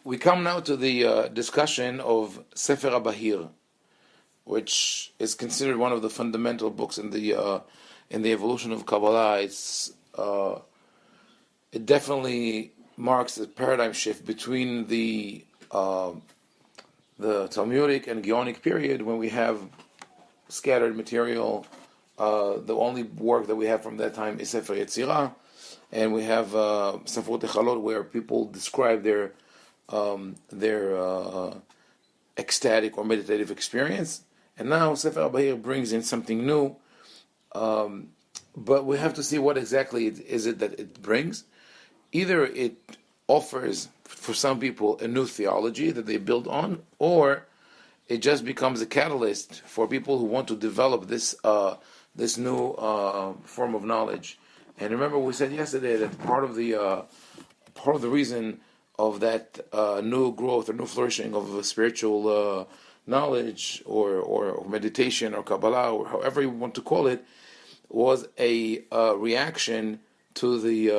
we come now to the discussion of Sefer HaBahir, which is considered one of the fundamental books in the evolution of Kabbalah. It definitely marks a paradigm shift between the Talmudic and Geonic period, when we have scattered material. The only work that we have from that time is Sefer Yetzirah, and we have Sefer Techalot, where people describe their ecstatic or meditative experience. And now Sefer HaBahir brings in something new, but we have to see what exactly is it that it brings. Either it offers, for some people, a new theology that they build on, or it just becomes a catalyst for people who want to develop this new form of knowledge. And remember, we said yesterday that part of the reason of that new growth or new flourishing of spiritual knowledge or meditation or Kabbalah, or however you want to call it, was a reaction to the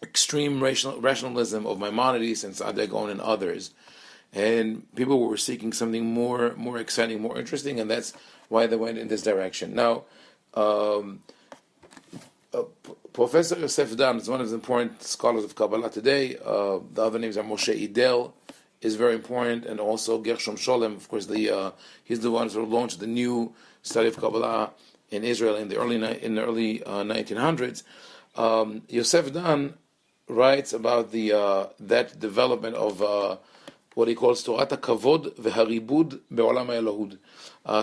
extreme rationalism of Maimonides and Saadia Gaon and others. And people were seeking something more exciting, more interesting, and that's why they went in this direction. Now, Professor Yosef Dan is one of the important scholars of Kabbalah today. The other names are Moshe Idel, is very important, and also Gershom Sholem. Of course, he's the one who launched the new study of Kabbalah in Israel in the early 1900s. Yosef Dan writes about that development of what he calls Torat HaKavod v'Haribud be'olam ha'Elohud.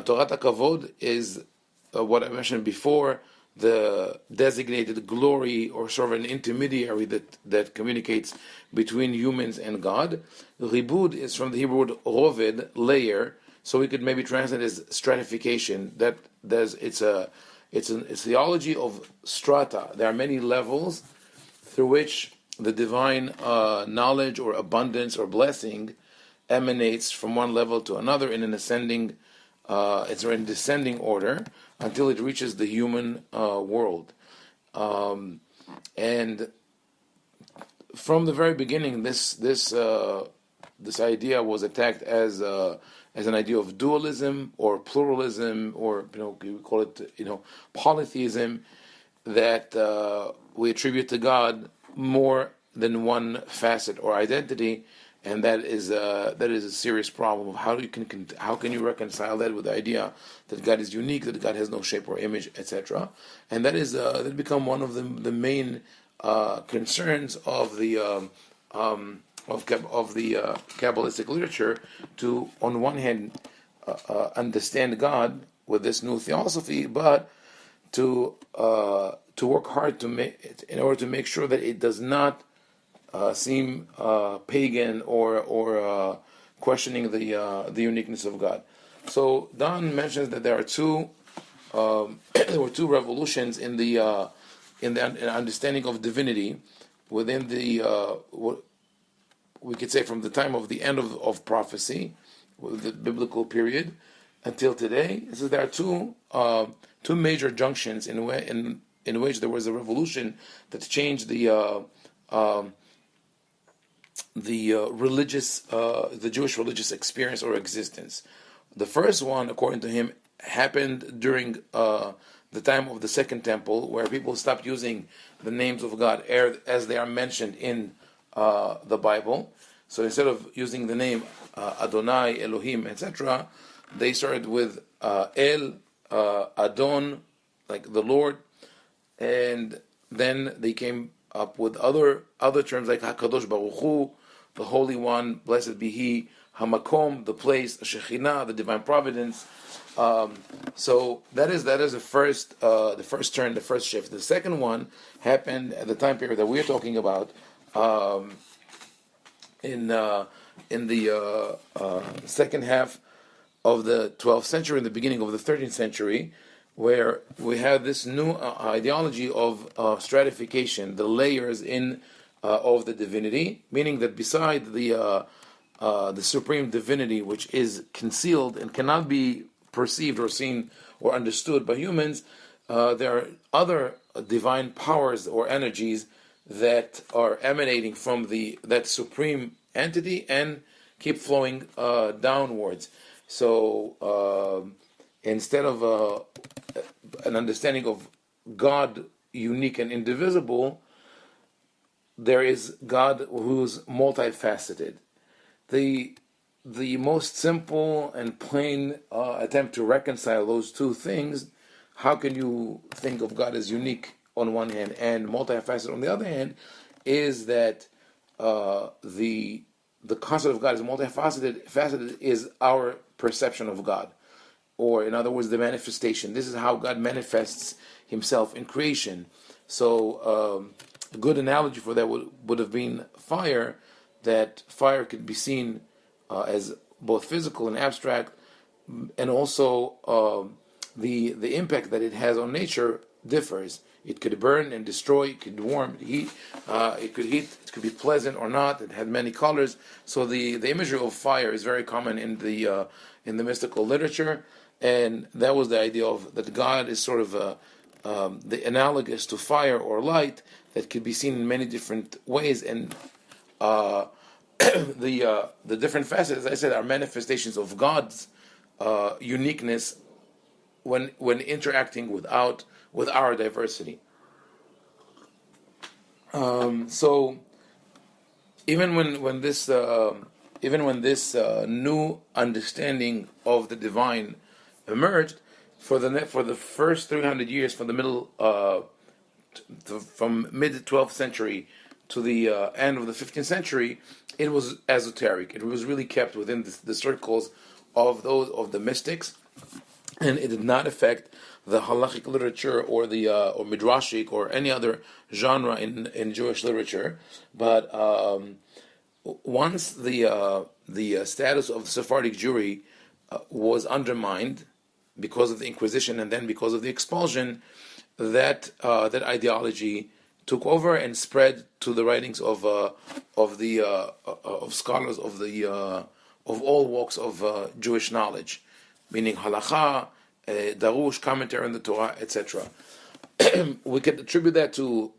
Torat HaKavod is what I mentioned before, the designated glory or sort of an intermediary that communicates between humans and God. Ribud is from the Hebrew word roved, layer, so we could maybe translate it as stratification. It's a theology of strata. There are many levels through which the divine knowledge or abundance or blessing emanates from one level to another in an ascending, it's in descending order until it reaches the human world. And from the very beginning, this idea was attacked as an idea of dualism or pluralism, or we call it polytheism, that we attribute to God more than one facet or identity, and that is a serious problem. How can you reconcile that with the idea that God is unique, that God has no shape or image, etc.? And that become one of the main concerns of the Kabbalistic literature, to, on one hand, understand God with this new theosophy, but to work hard in order to make sure that it does not seem pagan or questioning the uniqueness of God. So Don mentions that there were two revolutions in the understanding of divinity within what we could say from the time of the end of prophecy, the biblical period, until today. He says there are two major junctions in which there was a revolution that changed the Jewish religious experience or existence. The first one, according to him, happened during the time of the Second Temple, where people stopped using the names of God as they are mentioned in the Bible. So instead of using the name Adonai, Elohim, etc., they started with El, Adon, like the Lord, and then they came up with other terms like HaKadosh Baruch Hu, the Holy One, blessed be He, Hamakom, the place, Shekhinah, the divine providence. So that is the first turn, the first shift. The second one happened at the time period that we are talking about, in the second half of the 12th century, in the beginning of the 13th century, where we have this new ideology of stratification, the layers of the divinity, meaning that beside the supreme divinity, which is concealed and cannot be perceived or seen or understood by humans, there are other divine powers or energies that are emanating from that supreme entity and keep flowing downwards. So instead of an understanding of God unique and indivisible, there is God who's multifaceted. The most simple and plain attempt to reconcile those two things, how can you think of God as unique on one hand and multifaceted on the other hand, is that the concept of God is multifaceted is our perception of God, or in other words, the manifestation. This is how God manifests Himself in creation. So a good analogy for that would have been fire. That fire could be seen as both physical and abstract, and also the impact that it has on nature differs. It could burn and destroy. It could warm, heat. It could heat. It could be pleasant or not. It had many colors. So the imagery of fire is very common in the mystical literature, and that was the idea of that God is sort of the analogous to fire or light that could be seen in many different ways, and the different facets, as I said, are manifestations of God's uniqueness when interacting with our diversity. So even when this new understanding of the divine emerged, for the first 300 years, from the middle from mid 12th century to the end of the 15th century, it was esoteric. It was really kept within the circles of the mystics, and it did not affect the halachic literature or the or midrashic or any other genre in Jewish literature. But once the status of the Sephardic Jewry was undermined because of the Inquisition and then because of the expulsion, that ideology took over and spread to the writings of scholars of all walks of Jewish knowledge, meaning halacha, darush, commentary on the Torah, etc. We could attribute that to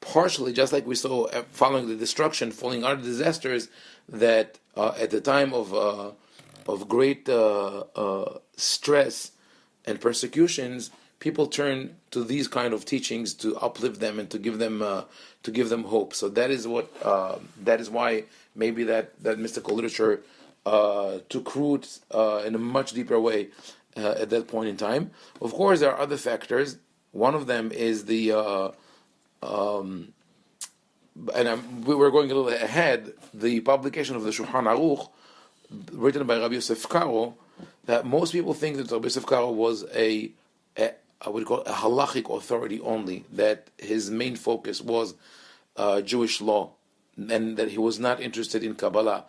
partially, just like we saw following the destruction, following other disasters, that at the time of great stress and persecutions, people turn to these kind of teachings to uplift them and to give them hope. So that is why maybe that mystical literature took root in a much deeper way at that point in time. Of course, there are other factors. One of them is we were going a little ahead, the publication of the Shulchan Aruch, written by Rabbi Yosef Karo, that most people think that Rabbi Yosef Karo was I would call it a halachic authority only, that his main focus was Jewish law, and that he was not interested in Kabbalah.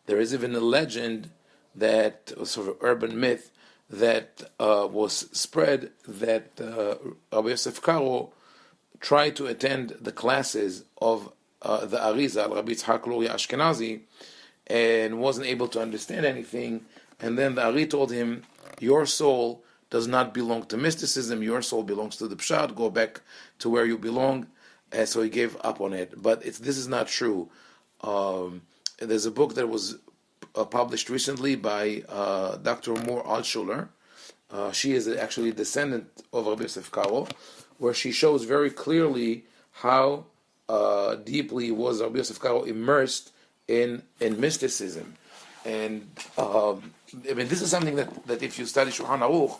There is even a legend, that a sort of urban myth, that was spread, that Rabbi Yosef Karo tried to attend the classes of the Arizal, Rabbi Yitzhak Luria Ashkenazi, and wasn't able to understand anything. And then the Ari told him, your soul does not belong to mysticism, your soul belongs to the Pshat, go back to where you belong. And so he gave up on it. But this is not true. There's a book that was published recently by Dr. Moore Altshuler. She is actually a descendant of Rabbi Yosef Karo, where she shows very clearly how deeply was Rabbi Yosef Karo immersed in mysticism. And this is something that if you study Shulchan Aruch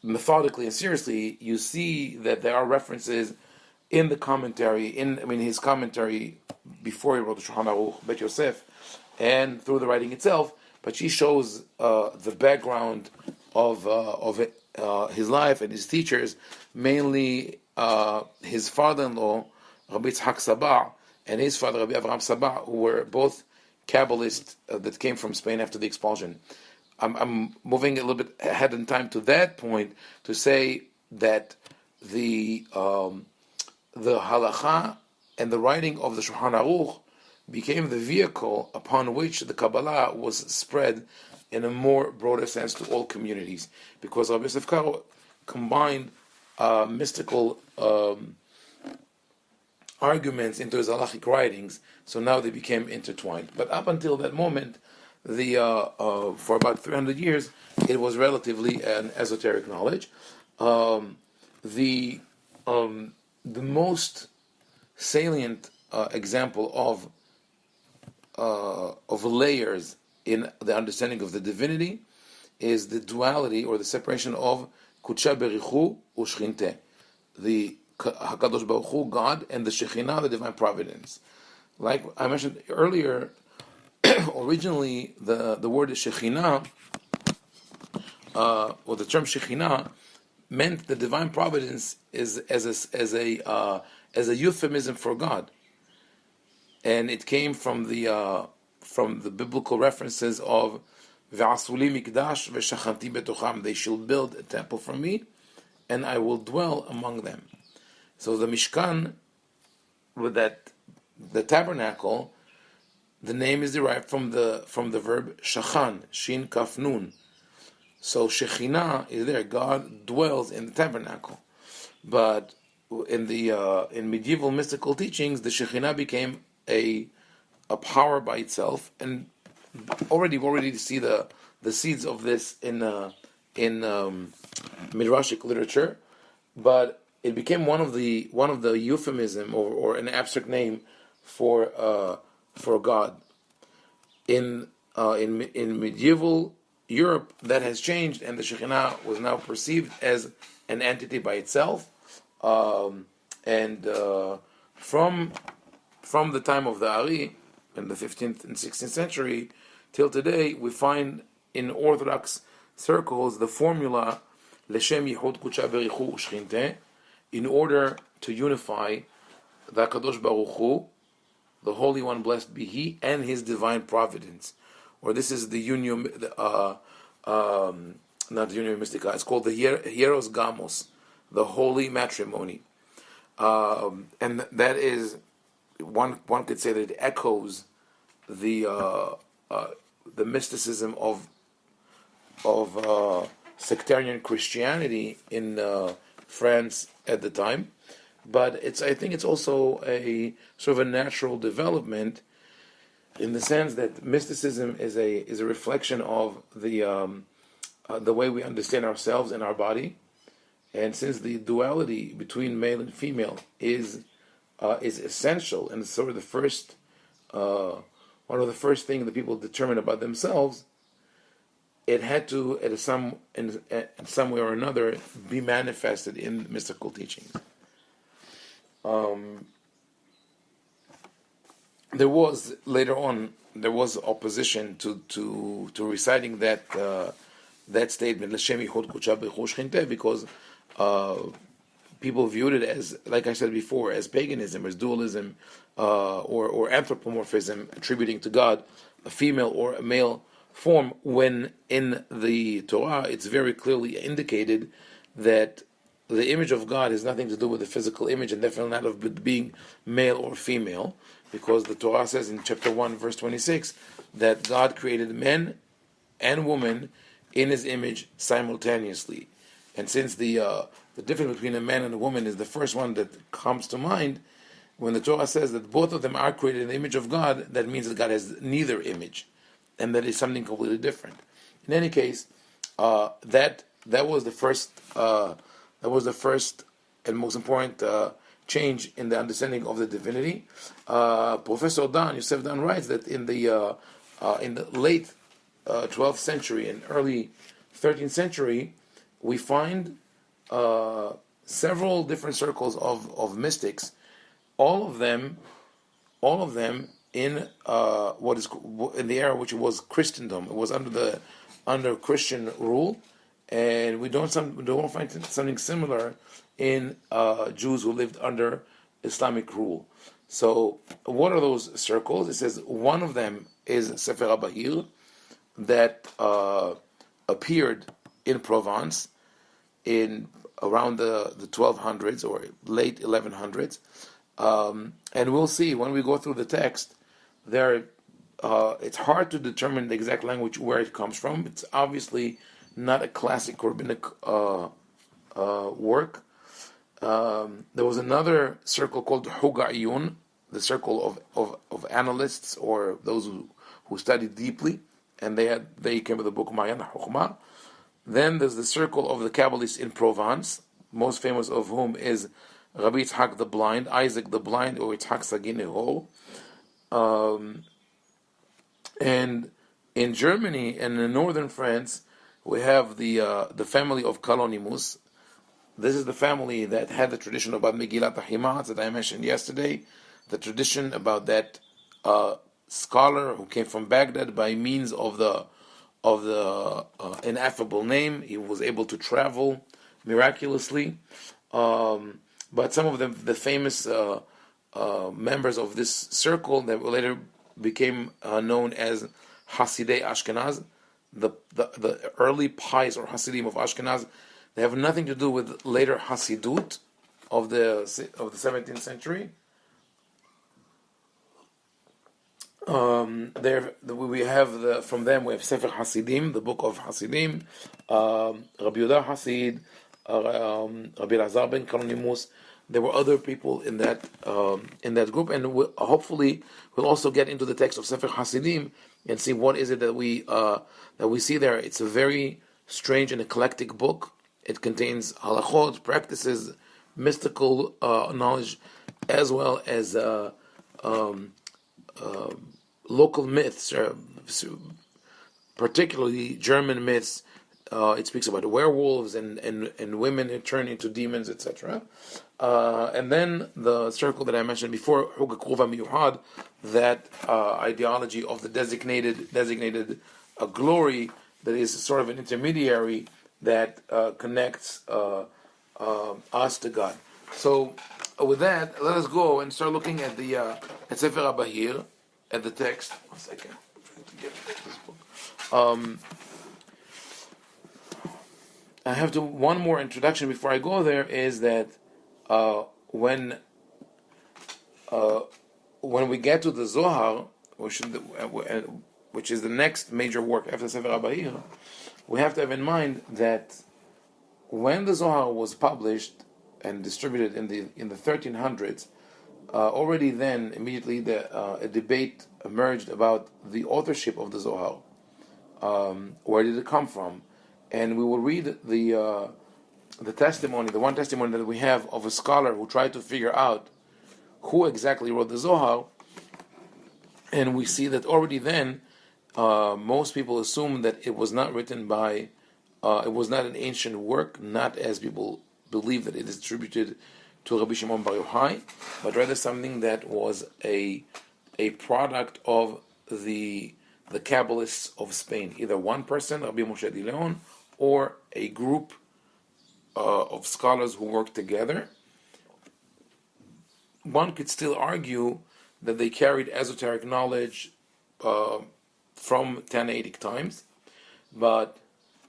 methodically and seriously, you see that there are references in the commentary, his commentary before he wrote the Shulchan Aruch, Bet Yosef, and through the writing itself. But she shows the background of his life and his teachers, mainly his father-in-law, Rabbi Yitzhak Sabah, and his father, Rabbi Avraham Sabah, who were both Kabbalists that came from Spain after the expulsion. I'm moving a little bit ahead in time to that point to say that the halacha and the writing of the Shulchan Aruch became the vehicle upon which the Kabbalah was spread in a more broader sense to all communities, because Rabbi Yosef Karo combined mystical arguments into his halachic writings, so now they became intertwined. But up until that moment, for about 300 years, it was relatively an esoteric knowledge. The most salient example of layers in the understanding of the divinity is the duality or the separation of Kudsha Berichu Ushchinte, the Hakadosh Baruch Hu, God, and the Shekhinah, the divine providence. Like I mentioned earlier, originally the word Shekhinah, or the term Shekhinah, meant the divine providence is as a euphemism for God, and it came from the biblical references of Ve'asuli mikdash ve'shachanti betocham. They shall build a temple for me, and I will dwell among them. So the Mishkan, with the tabernacle, the name is derived from the verb shachan, shin kaf nun. So Shekhinah is there. God dwells in the tabernacle. But in medieval mystical teachings, the Shekhinah became a power by itself, and we already see the seeds of this in midrashic literature. But it became one of the euphemism or an abstract name for God. In medieval Europe, that has changed, and the Shekhinah was now perceived as an entity by itself. From the time of the Ari in the 15th and 16th century till today, we find in Orthodox circles the formula Leshem Yichud Kudsha Berichu Ushchinte, in order to unify the Kadosh Baruch Hu, the Holy One, blessed be He, and His divine providence. Or this is the union, not the union mystica. It's called the Hieros Gamos, the holy matrimony, and that is one could say that it echoes the mysticism of sectarian Christianity in France at the time. But I think it's also a sort of a natural development, in the sense that mysticism is a reflection of the way we understand ourselves and our body, and since the duality between male and female is essential, and it's sort of the first one of the first things that people determine about themselves, it had to in some way or another be manifested in mystical teachings. There was later on opposition to reciting that statement L'Shem Yichud Kudsha Berichu Ushchinte, because people viewed it as, like I said before, as paganism, as dualism, or anthropomorphism, attributing to God a female or a male form, when in the Torah it's very clearly indicated that the image of God has nothing to do with the physical image, and definitely not of being male or female, because the Torah says in chapter 1, verse 26, that God created men and women in His image simultaneously. And since the difference between a man and a woman is the first one that comes to mind, when the Torah says that both of them are created in the image of God, that means that God has neither image, and that is something completely different. In any case, that was the first and most important change in the understanding of the divinity. Professor Yosef Dan writes that in the late 12th century and early 13th century, we find several different circles of mystics, all of them in what is in the era which was Christendom. It was under Christian rule, and we don't find something similar in Jews who lived under Islamic rule. So, what are those circles? It says one of them is Sefer HaBahir, that appeared in Provence in around the 1200s or late 1100s, and we'll see when we go through the text. It's hard to determine the exact language where it comes from. It's obviously not a classic rabbinic work. There was another circle called Huga'iyun, the circle of analysts or those who studied deeply, and they came with the book Mayan Hukma. Then there's the circle of the Kabbalists in Provence, most famous of whom is Rabbi Yitzhak the Blind, Isaac the Blind, or Yitzhak Sagineho. And in Germany and in northern France, we have the family of Kalonimus. This is the family that had the tradition about Megillat HaHimat that I mentioned yesterday, the tradition about that scholar who came from Baghdad by means of the ineffable name. He was able to travel miraculously. But some of the famous members of this circle that later became known as Hasidei Ashkenaz, the early pious or Hasidim of Ashkenaz, they have nothing to do with later Hasidut of the 17th century. We have from them we have Sefer Hasidim, the book of Hasidim, Rabbi Yehuda Hasid, Rabbi Elazar ben Kalonimus. There were other people in that group, and hopefully we'll also get into the text of Sefer Hasidim and see what is it that we see there. It's a very strange and eclectic book. It contains halachot, practices, mystical knowledge, as well as local myths, particularly German myths. It speaks about werewolves and women who turn into demons, etc. And then the circle that I mentioned before, Hug Kruva Miyuhad, that ideology of the designated glory that is sort of an intermediary that connects us to God. So with that, let us go and start looking at the at Sefer HaBahir, at the text. 1 second, I'm trying to get this book. I have one more introduction before I go there. Is that when we get to the Zohar, which is the next major work after Sefer HaBahir, we have to have in mind that when the Zohar was published and distributed in the 1300s, already then immediately a debate emerged about the authorship of the Zohar. Where did it come from? And we will read the testimony, the one testimony that we have of a scholar who tried to figure out who exactly wrote the Zohar, and we see that already then most people assume that it was not written by, it was not an ancient work, not as people believe that it is attributed to Rabbi Shimon Bar Yochai, but rather something that was a product of the Kabbalists of Spain, either one person, Rabbi Moshe de Leon, or a group of scholars who worked together. One could still argue that they carried esoteric knowledge from Tannaitic times, but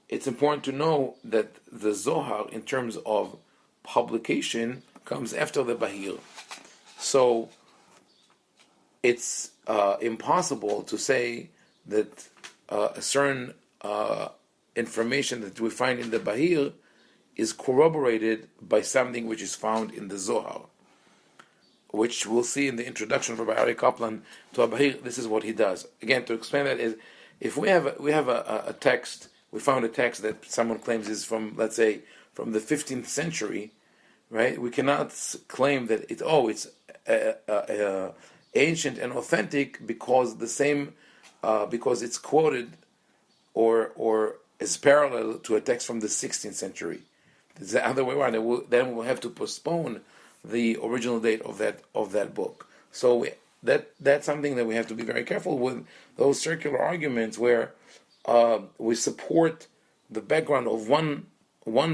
it's important to know that the Zohar, in terms of publication, comes after the Bahir. So it's impossible to say that a certain information that we find in the Bahir is corroborated by something which is found in the Zohar, which we'll see in the introduction of Rabbi Ari Kaplan to Bahir. This is what he does. Again, to explain that is, if we have a text, we found a text that someone claims is from, let's say, from the 15th century, right? We cannot claim that it's ancient and authentic because because it's quoted or is parallel to a text from the 16th century. It's the other way around. Then we'll have to postpone the original date of that book. So that's something that we have to be very careful with, those circular arguments where we support the background of one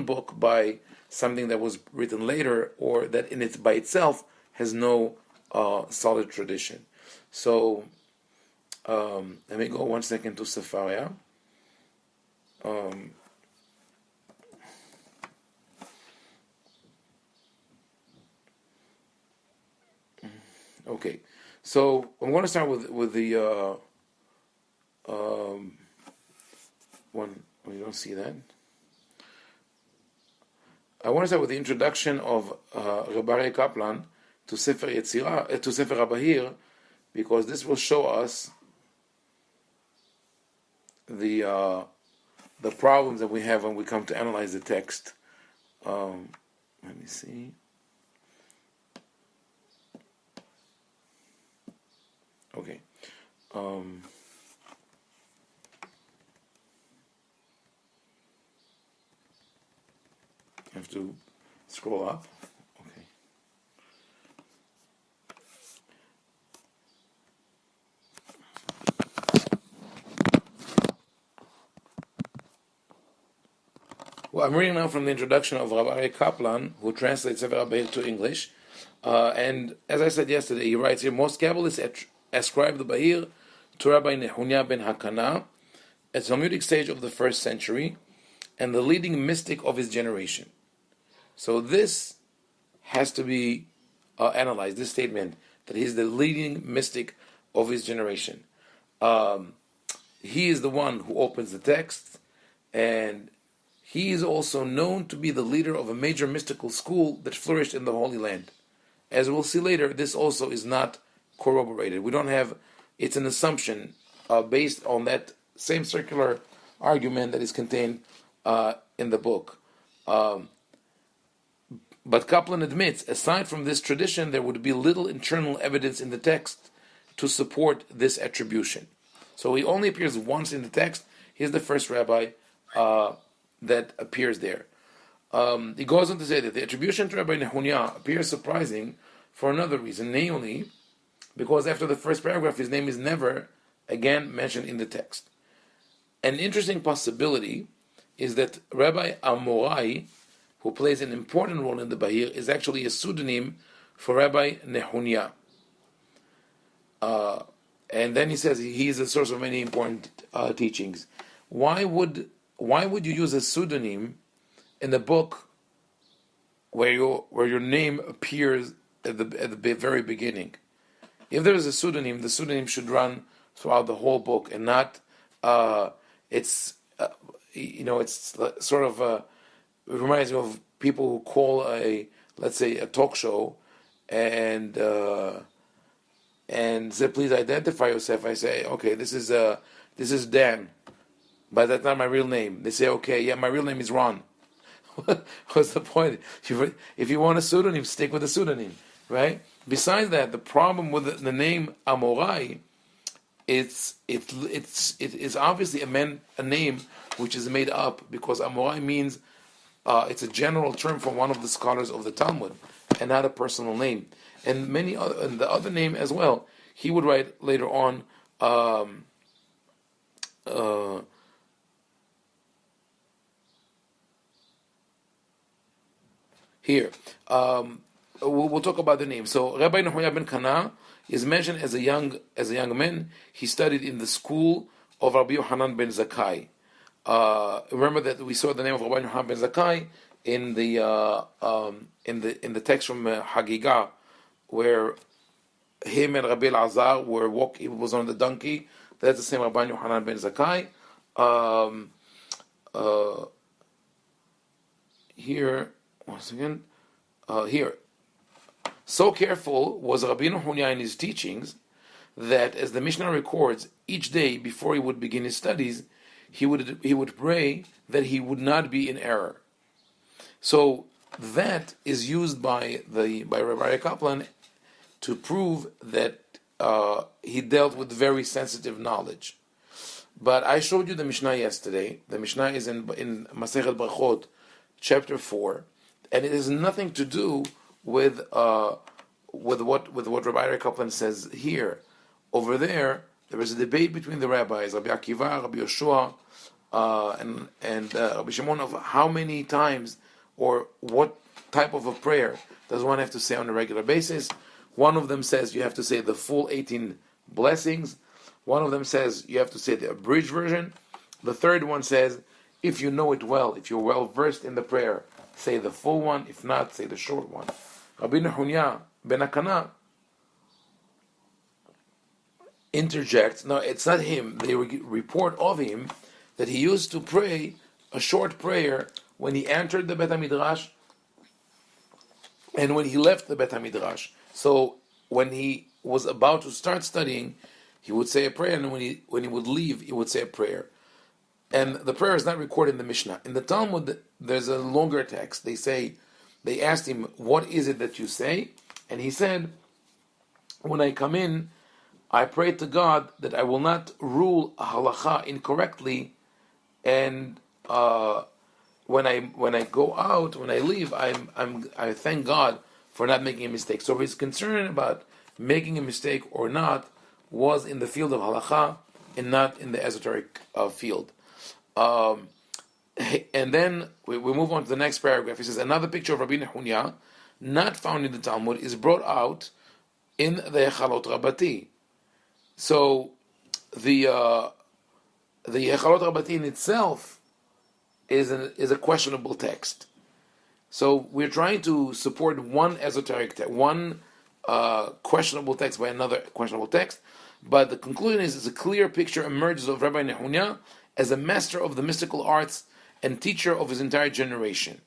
book by something that was written later, or that in it by itself has no solid tradition. So let me go 1 second to Sefaria. Okay, so I'm going to start with the one. You don't see that. I want to start with the introduction of Rabbi Kaplan to Sefer Yetzirah, to Sefer Abahir, because this will show us the problems that we have when we come to analyze the text. Let me see. Okay. I have to scroll up. Okay. Well, I'm reading now from the introduction of Rabbi Kaplan, who translates Sefer Abahir to English. And as I said yesterday, he writes here, most Kabbalists ascribe the Bahir to Rabbi Nehunya ben Hakana, a Talmudic sage of the 1st century, and the leading mystic of his generation. So this has to be analyzed, this statement, that he's the leading mystic of his generation. He is the one who opens the text, and he is also known to be the leader of a major mystical school that flourished in the Holy Land. As we'll see later, this also is not corroborated. We don't have, it's an assumption based on that same circular argument that is contained in the book. But Kaplan admits, aside from this tradition, there would be little internal evidence in the text to support this attribution. So he only appears once in the text. He's the first rabbi that appears there. He goes on to say that the attribution to Rabbi Nehunya appears surprising for another reason, namely because after the first paragraph his name is never again mentioned in the text. An interesting possibility is that Rabbi Amorai, who plays an important role in the Bahir, is actually a pseudonym for Rabbi Nehunya. And then he says he is the source of many important teachings. Why would you use a pseudonym in the book where your name appears at the very beginning? If there is a pseudonym, the pseudonym should run throughout the whole book, and not it's sort of it reminds me of people who call let's say a talk show and say, please identify yourself. I say, okay, this is Dan, but that's not my real name. They say, okay, yeah, my real name is Ron. What's the point? If you want a pseudonym, stick with a pseudonym, right? Besides that, the problem with the name Amorai, it is obviously a name which is made up, because Amorai means it's a general term for one of the scholars of the Talmud, and not a personal name. And the other name as well, he would write later on. Here, we'll talk about the name. So Rabbi Nehunya ben Kana is mentioned as a young man. He studied in the school of Rabbi Yohanan ben Zakkai. Remember that we saw the name of Rabbi Yohanan ben Zakkai in the text from Hagigah, where him and Rabbi Elazar he was on the donkey. That's the same Rabbi Yohanan ben Zakkai. Here, once again, here. So careful was Rabbi Nehunya in his teachings that, as the Mishnah records, each day before he would begin his studies, he would pray that he would not be in error. So that is used by Rabbi Kaplan to prove that he dealt with very sensitive knowledge. But I showed you the Mishnah yesterday. The Mishnah is in Masechet Brachot, chapter 4, and it has nothing to do with what Rabbi Kaplan says here. Over there is a debate between the rabbis, Rabbi Akiva, Rabbi Yoshua, and Rabbi Shimon, of how many times or what type of a prayer does one have to say on a regular basis. One of them says you have to say the full 18 blessings. One of them says you have to say the abridged version. The third one says, if you know it well, if you're well versed in the prayer, say the full one. If not, say the short one. Rabbi Nehunya ben Hakana interjects. No, it's not him. They report of him that he used to pray a short prayer when he entered the Bet HaMidrash And when he left the Bet HaMidrash, so when he was about to start studying, he would say a prayer, and when he would leave, he would say a prayer. And the prayer is not recorded in the Mishnah. In the Talmud, there's a longer text. They asked him, what is it that you say? And he said, when I come in, I pray to God that I will not rule a halacha incorrectly, and when I go out, when I leave, I thank God for not making a mistake. So his concern about making a mistake or not was in the field of halacha and not in the esoteric field. And then we move on to the next paragraph. He says, another picture of Rabbi Nehunya, not found in the Talmud, is brought out in the Echalot Rabbati. So the Echalot Rabbati in itself is a questionable text. So we're trying to support one esoteric text, one questionable text by another questionable text, but the conclusion is a clear picture emerges of Rabbi Nehunya as a master of the mystical arts and teacher of his entire generation.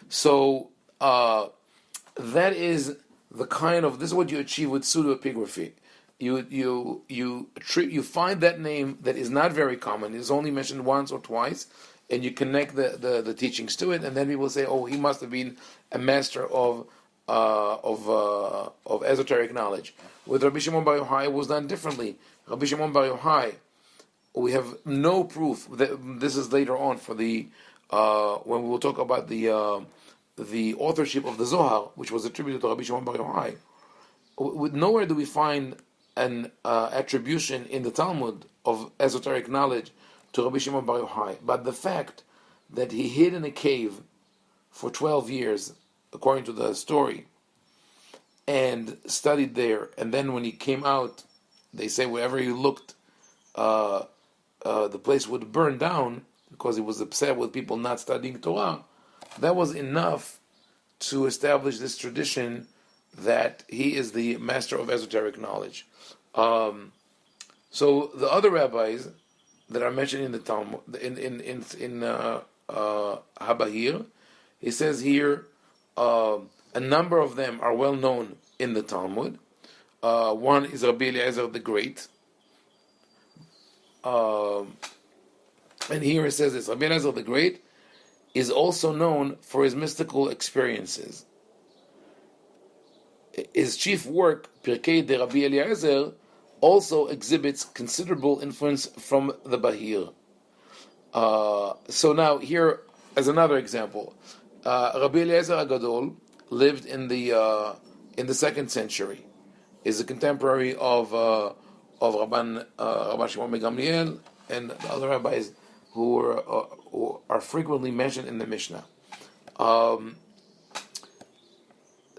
So that is the kind of, this is what you achieve with pseudoepigraphy. You find that name that is not very common, is only mentioned once or twice, and you connect the teachings to it, and then people say, oh, he must have been a master of esoteric knowledge. With Rabbi Shimon Bar Yochai, it was done differently. Rabbi Shimon Bar Yochai, we have no proof that this is later on for the when we will talk about the authorship of the Zohar, which was attributed to Rabbi Shimon Bar Yochai. Nowhere do we find an attribution in the Talmud of esoteric knowledge to Rabbi Shimon Bar Yochai, but the fact that he hid in a cave for 12 years, according to the story, and studied there, and then when he came out, they say wherever he looked, the place would burn down because he was upset with people not studying Torah. That was enough to establish this tradition that he is the master of esoteric knowledge. So the other rabbis that are mentioned in the Talmud, in Habahir, he says here a number of them are well known in the Talmud. One is Rabbi Eliezer the Great. And here it says this: Rabbi Eliezer the Great is also known for his mystical experiences. His chief work, Pirkei de Rabbi Eliezer, also exhibits considerable influence from the Bahir. So now here, as another example, Rabbi Eliezer Agadol lived in the 2nd century. Is a contemporary of Rabban Shimon ben Gamliel and the other rabbis who are frequently mentioned in the Mishnah.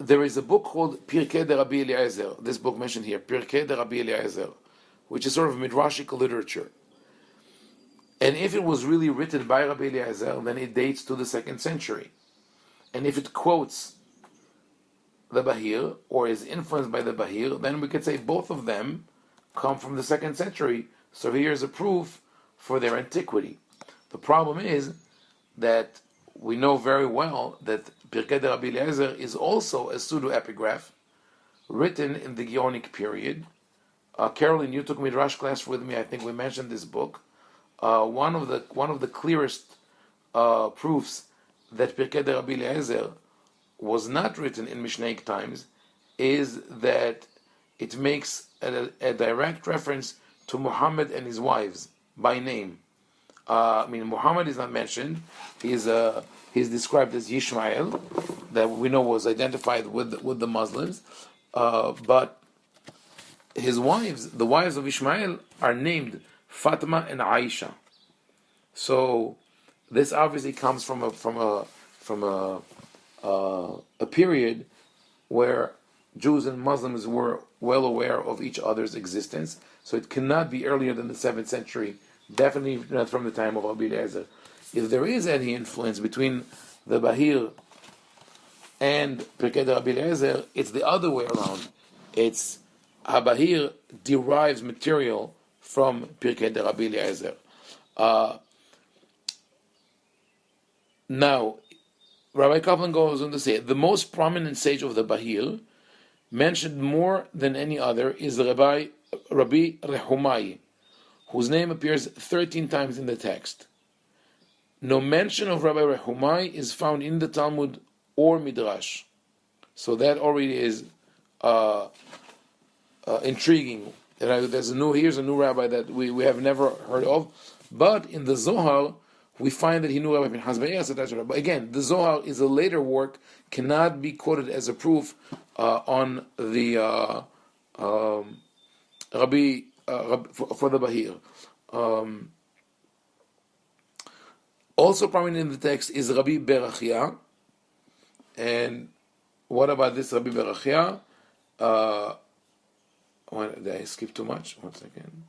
There is a book called Pirkei de Rabbi Eliezer. This book mentioned here, Pirkei de Rabbi Eliezer, which is sort of midrashic literature. And if it was really written by Rabbi Eliezer, then it dates to the 2nd century. And if it quotes the Bahir, or is influenced by the Bahir, then we could say both of them come from the 2nd century. So here's a proof for their antiquity. The problem is that we know very well that Pirkei de Rabbi Eliezer is also a pseudo-epigraph written in the Geonic period. Carolyn, you took Midrash class with me. I think we mentioned this book. One of the clearest proofs that Pirkei de Rabbi Eliezer was not written in Mishnaic times is that it makes a direct reference to Muhammad and his wives by name. Muhammad is not mentioned. He's described as Yishmael, that we know was identified with the Muslims, but his wives, the wives of Ishmael, are named Fatima and Aisha. So this obviously comes from a period where Jews and Muslims were well aware of each other's existence. So it cannot be earlier than the 7th century. Definitely not from the time of Rabbi Eliezer. If there is any influence between the Bahir and Pirkei de Rabbi Eliezer, it's the other way around. It's Habahir derives material from Pirkei de Rabbi Eliezer. Now, Rabbi Kaplan goes on to say, the most prominent sage of the Bahir, mentioned more than any other, is Rabbi Rehumai, whose name appears 13 times in the text. No mention of Rabbi Rehumai is found in the Talmud or Midrash. So that already is intriguing. Here's a new rabbi that we have never heard of. But in the Zohar, we find that he knew Rabbi Pinchas Ben Yair. But again, the Zohar is a later work, cannot be quoted as a proof on the Rabbi for the Bahir. Also prominent in the text is Rabbi Berachia. And what about this Rabbi Berachia? Did I skip too much? 1 second.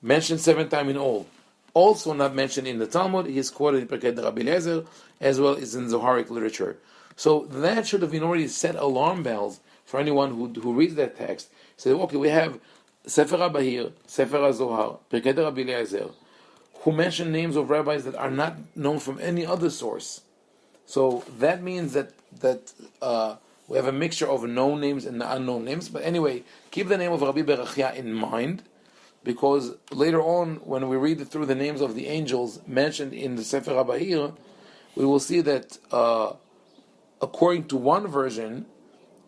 Mentioned 7 times in all. Also not mentioned in the Talmud. He is quoted in Pirkei Rabbi Eliezer, as well as in Zoharic literature. So that should have been already set alarm bells for anyone who reads that text. Say, okay, we have Sefer HaBahir, Sefer HaZohar, Pirkei Rabbi Eliezer, who mention names of rabbis that are not known from any other source. So that means that we have a mixture of known names and unknown names. But anyway, keep the name of Rabbi Berachia in mind, because later on, when we read through the names of the angels mentioned in the Sefer HaBahir, we will see that according to one version,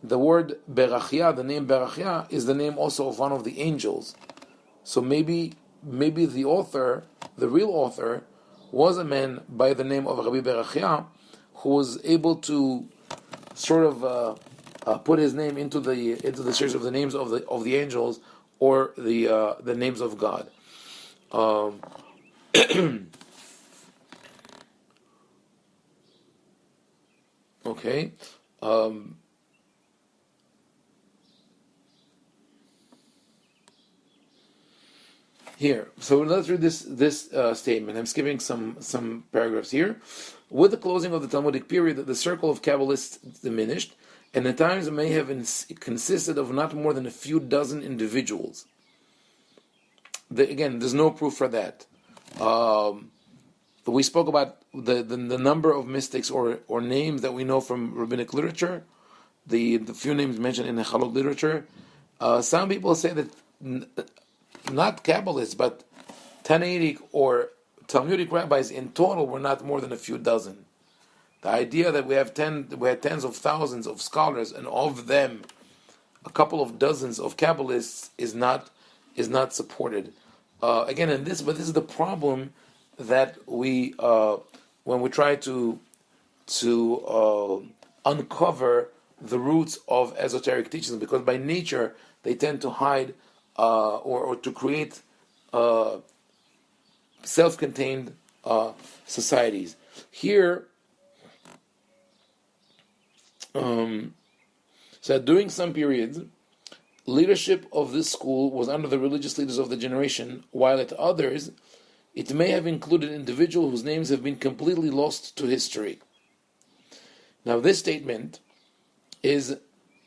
the word Berachia, the name Berachia, is the name also of one of the angels. So maybe the author, the real author, was a man by the name of Rabbi Berachia, who was able to sort of put his name into the series of the names of the angels or the names of God. Okay. Here, so let's read this statement. I'm skipping some paragraphs here. With the closing of the Talmudic period, the circle of Kabbalists diminished, and at times it may have consisted of not more than a few dozen individuals. Again, there's no proof for that. We spoke about the number of mystics or names that we know from rabbinic literature, the few names mentioned in the Chalot literature. Some people say that not Kabbalists, but Tannaitic or Talmudic rabbis in total were not more than a few dozen. The idea that we had tens of thousands of scholars, and of them a couple of dozens of Kabbalists is not supported. But this is the problem that we when we try to uncover the roots of esoteric teachings, because by nature they tend to hide or to create self-contained societies. Here, so during some periods, leadership of this school was under the religious leaders of the generation, while at others, it may have included individuals whose names have been completely lost to history. Now, this statement is,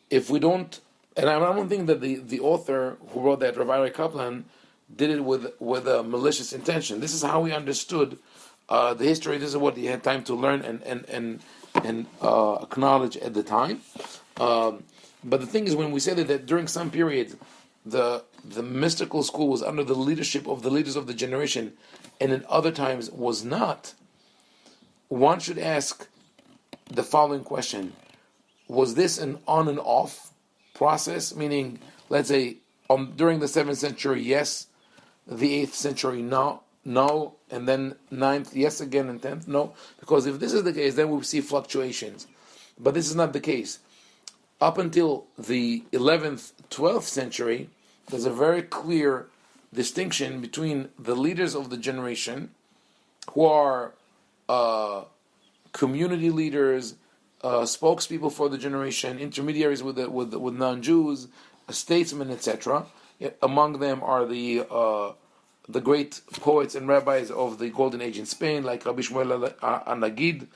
if we don't, and I don't think that the author who wrote that, Rabbi Kaplan, did it with a malicious intention. This is how he understood the history. This is what he had time to learn and acknowledge at the time. But the thing is, when we say that during some period, the mystical school was under the leadership of the leaders of the generation, and in other times was not, one should ask the following question: was this an on and off process? Meaning, let's say, during the 7th century, yes; the 8th century, no, and then 9th, yes again, and 10th, no. Because if this is the case, then we'll see fluctuations. But this is not the case. Up until the 11th, 12th century, there's a very clear distinction between the leaders of the generation, who are community leaders, spokespeople for the generation, intermediaries with non-Jews, statesmen, etc. Among them are the great poets and rabbis of the Golden Age in Spain, like Rabbi Shmuel Anagid,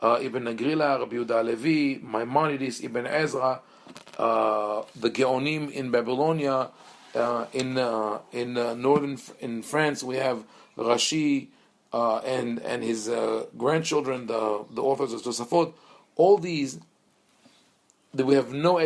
Ibn Nagrila, Rabbi Yehuda Levi, Maimonides, Ibn Ezra, the Geonim in Babylonia, in France we have Rashi and his grandchildren, the authors of Tosafot. All these, that we have no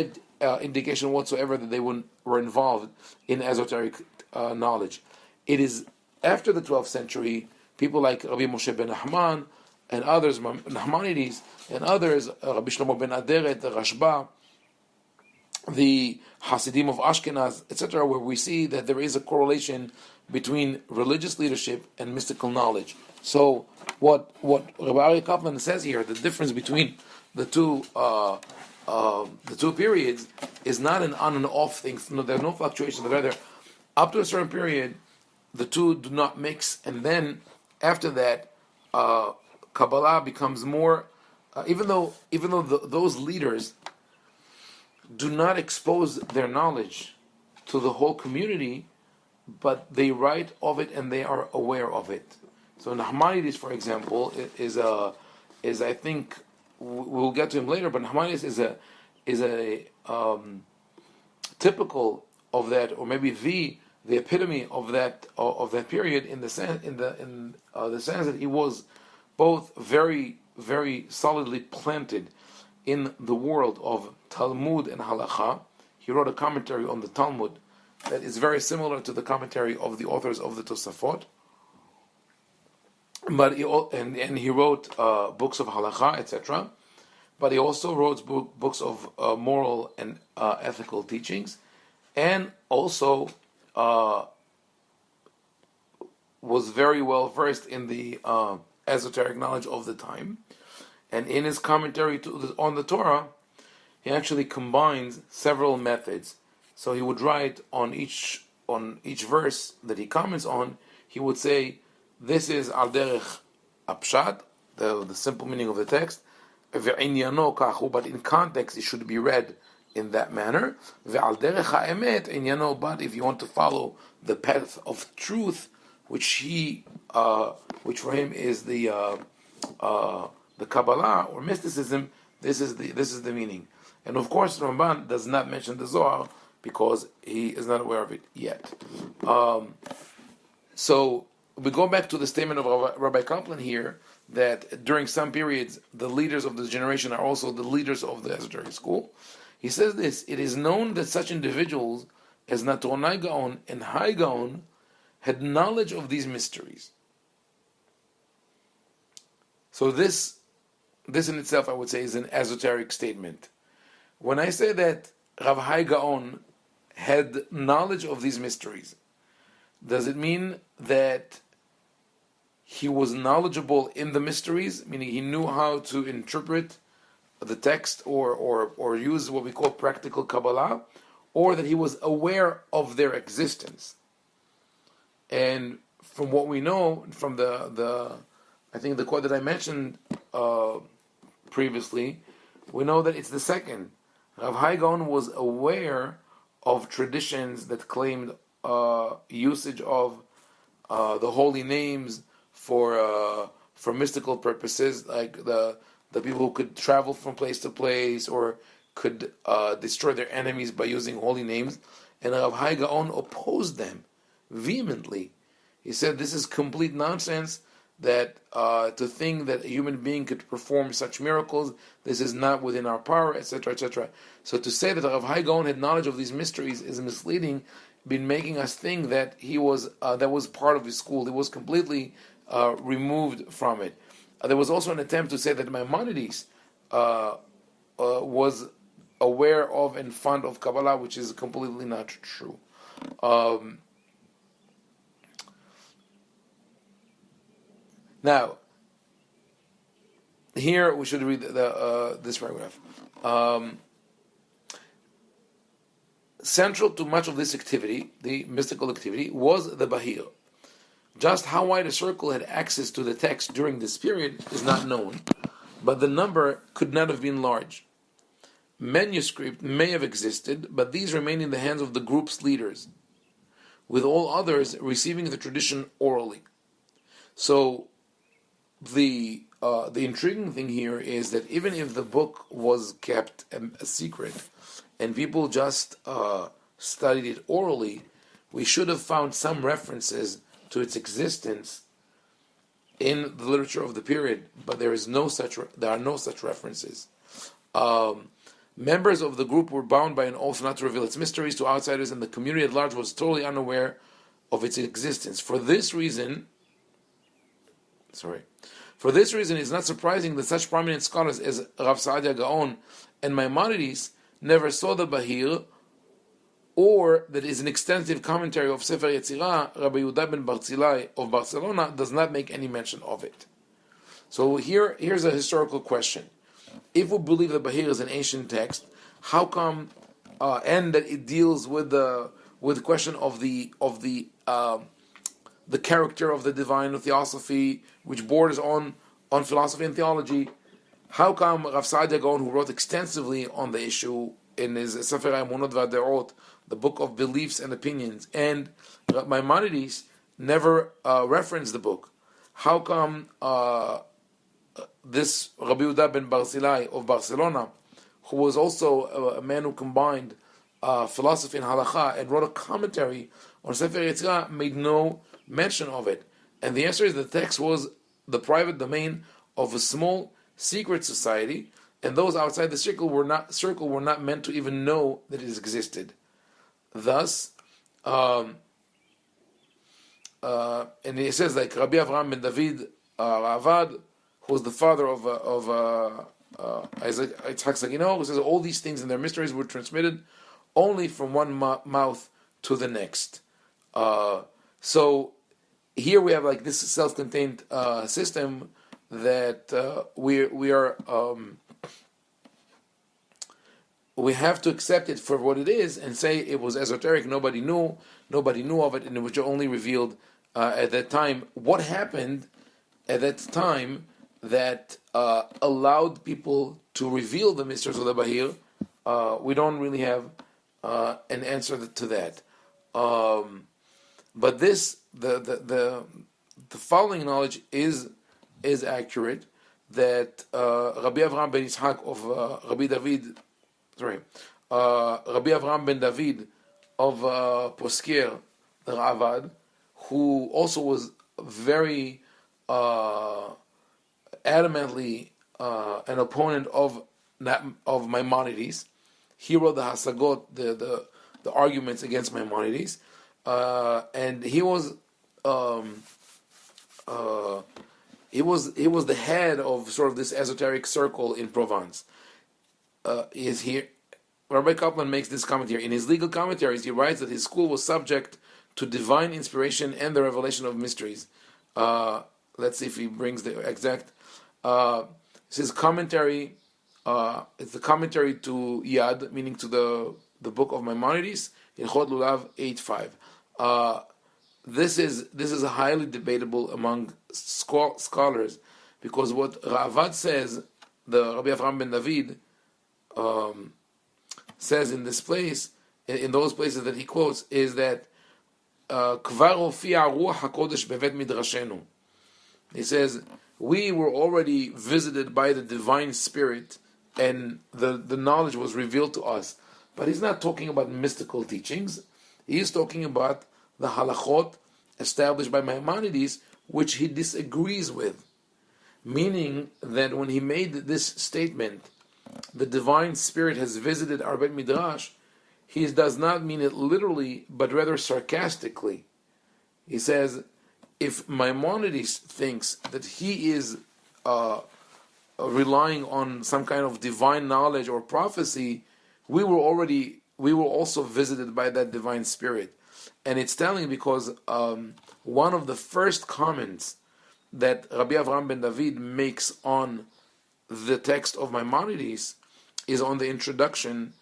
indication whatsoever that they were involved in esoteric knowledge. It is after the 12th century, people like Rabbi Moshe ben Nachman and others, Nachmanides and others, Rabbi Shlomo ben Aderet, the Rashba, the Hasidim of Ashkenaz, etc., where we see that there is a correlation between religious leadership and mystical knowledge. So, what Rabbi Ari Kaplan says here, the difference between the two periods is not an on and off thing. No, there are no fluctuations. Rather, up to a certain period, the two do not mix, and then after that, Kabbalah becomes more. Even though those leaders do not expose their knowledge to the whole community, but they write of it and they are aware of it. So Nachmanides, for example, is I think we'll get to him later, but Nachmanides is a typical of that, or maybe the epitome of that period in the sense that he was both very, very solidly planted in the world of Talmud and Halacha. He wrote a commentary on the Talmud that is very similar to the commentary of the authors of the Tosafot. But he wrote books of Halacha, etc. But he also wrote books of moral and ethical teachings, and also was very well versed in the esoteric knowledge of the time. And in his commentary on the Torah, he actually combines several methods. So he would write on each verse that he comments on, he would say, this is al derech apshat, the simple meaning of the text, ve'inyano kachu, but in context it should be read in that manner, ve'al derech ha'emet inyano, but if you want to follow the path of truth, which for him is the Kabbalah or mysticism, this is the meaning. And of course, Ramban does not mention the Zohar because he is not aware of it yet. So we go back to the statement of Rabbi Kaplan here, that during some periods the leaders of the generation are also the leaders of the esoteric school. He says this: it is known that such individuals as Natronai Gaon and Hai Gaon had knowledge of these mysteries. So this in itself, I would say, is an esoteric statement. When I say that Rav Hai Gaon had knowledge of these mysteries, does it mean that he was knowledgeable in the mysteries, meaning he knew how to interpret the text or use what we call practical Kabbalah, or that he was aware of their existence? And from what we know, from the I think the quote that I mentioned previously, we know that it's the second. Rav Hai Gaon was aware of traditions that claimed usage of the holy names for mystical purposes, like the people who could travel from place to place or could destroy their enemies by using holy names. And Rav Hai Gaon opposed them vehemently. He said this is complete nonsense, that to think that a human being could perform such miracles, this is not within our power, etc., etc. So to say that Rav Hai Gaon had knowledge of these mysteries is misleading, been making us think that he was that was part of his school. He was completely removed from it. There was also an attempt to say that Maimonides was aware of and fond of Kabbalah, which is completely not true. Now, here we should read this paragraph. Central to much of this activity, the mystical activity, was the Bahir. Just how wide a circle had access to the text during this period is not known, but the number could not have been large. Manuscript may have existed, but these remained in the hands of the group's leaders, with all others receiving the tradition orally. So, the intriguing thing here is that even if the book was kept a secret and people just studied it orally, we should have found some references to its existence in the literature of the period, but there are no such references. Members of the group were bound by an oath not to reveal its mysteries to outsiders, and the community at large was totally unaware of its existence. For this reason, it's not surprising that such prominent scholars as Rav Saadia Gaon and Maimonides never saw the Bahir, or that is an extensive commentary of Sefer Yetzirah. Rabbi Yehuda ben Barzilai of Barcelona does not make any mention of it. So here's a historical question. If we believe the Bahir is an ancient text, how come, and that it deals with the question of the character of the divine theosophy, which borders on philosophy and theology, how come Rav Saadia Gaon, who wrote extensively on the issue in his Sefer Emunot V'Aderot, the book of beliefs and opinions, and Maimonides never referenced the book? How come this Rabbi Yehuda ben Barzilai of Barcelona, who was also a man who combined philosophy and halakha and wrote a commentary on Sefer Yetzirah, made no mention of it? And the answer is the text was the private domain of a small secret society, and those outside the circle were not meant to even know that it existed. Thus, and he says, like Rabbi Avraham ben David Ravad, who was the father of Isaac Yitzhak Sagino, who says all these things and their mysteries were transmitted only from one mouth to the next. So here we have like this self-contained system that we have to accept it for what it is and say it was esoteric. Nobody knew of it, and it was only revealed at that time. What happened at that time that allowed people to reveal the mysteries of the Bahir? We don't really have an answer to that. But this, the following knowledge is accurate, that Rabbi Avraham ben Yitzhak of Rabbi Avraham ben David of Posker, the Ravad, who also was very adamantly an opponent of Maimonides. He wrote the Hasagot, the arguments against Maimonides, and he was the head of sort of this esoteric circle in Provence. Is here? Rabbi Kaplan makes this comment here. In his legal commentaries, he writes that his school was subject to divine inspiration and the revelation of mysteries. Let's see if he brings the exact. It's his commentary. It's the commentary to Yad, meaning to the book of Maimonides, in Chod Lulav 8.5. This is highly debatable among scholars, because what Ravad says, the Rabbi Avraham ben David says in this place, in those places that he quotes, is that Kvar hofi'a ruach hakodesh bevet midrashenu. He says we were already visited by the divine spirit, and the knowledge was revealed to us. But he's not talking about mystical teachings. He's talking about the halachot established by Maimonides, which he disagrees with. Meaning that when he made this statement, the divine spirit has visited our Bet Midrash, he does not mean it literally, but rather sarcastically. He says, if Maimonides thinks that he is relying on some kind of divine knowledge or prophecy, we were also visited by that divine spirit. And it's telling because one of the first comments that Rabbi Avraham ben David makes on the text of Maimonides is on the introduction,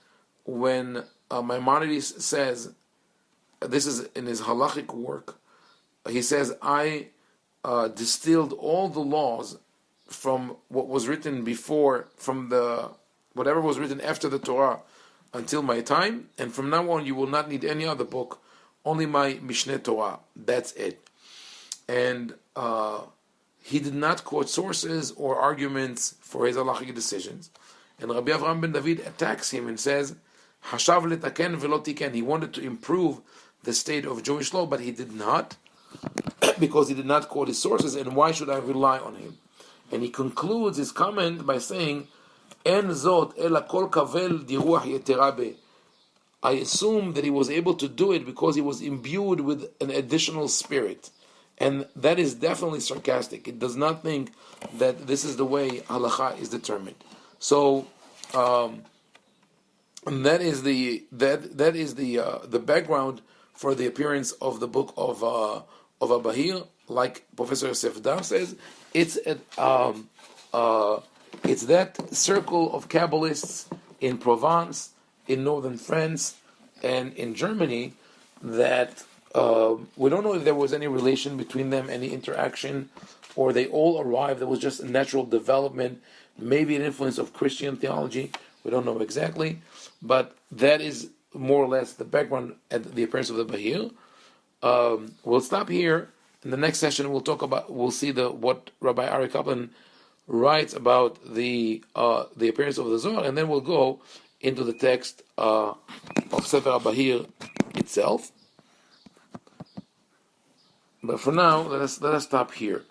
when Maimonides says, this is in his halachic work, he says, I distilled all the laws from what was written before, from whatever was written after the Torah until my time, and from now on you will not need any other book, only my Mishneh Torah. That's it. And he did not quote sources or arguments for his halachic decisions. And Rabbi Avraham ben David attacks him and says, Hashav letaken velo tiken. He wanted to improve, the state of Jewish law, but he did not, because he did not quote his sources, and why should I rely on him? And he concludes his comment by saying, En zot ela kol kavel di ruach yetera be. I assume that he was able to do it because he was imbued with an additional spirit. And that is definitely sarcastic. It does not think that this is the way halacha is determined. So, and that is the background for the appearance of the book of Abahir. Like Professor Yosef Dam says, it's that circle of Kabbalists in Provence, in northern France, and in Germany that we don't know if there was any relation between them, any interaction, or they all arrived. There was just a natural development, maybe an influence of Christian theology. We don't know exactly, but that is more or less the background at the appearance of the Bahir. We'll stop here. In the next session, we'll see what Rabbi Ari Kaplan writes about the appearance of the Zohar, and then we'll go into the text of Sefer HaBahir itself. But for now, let us stop here.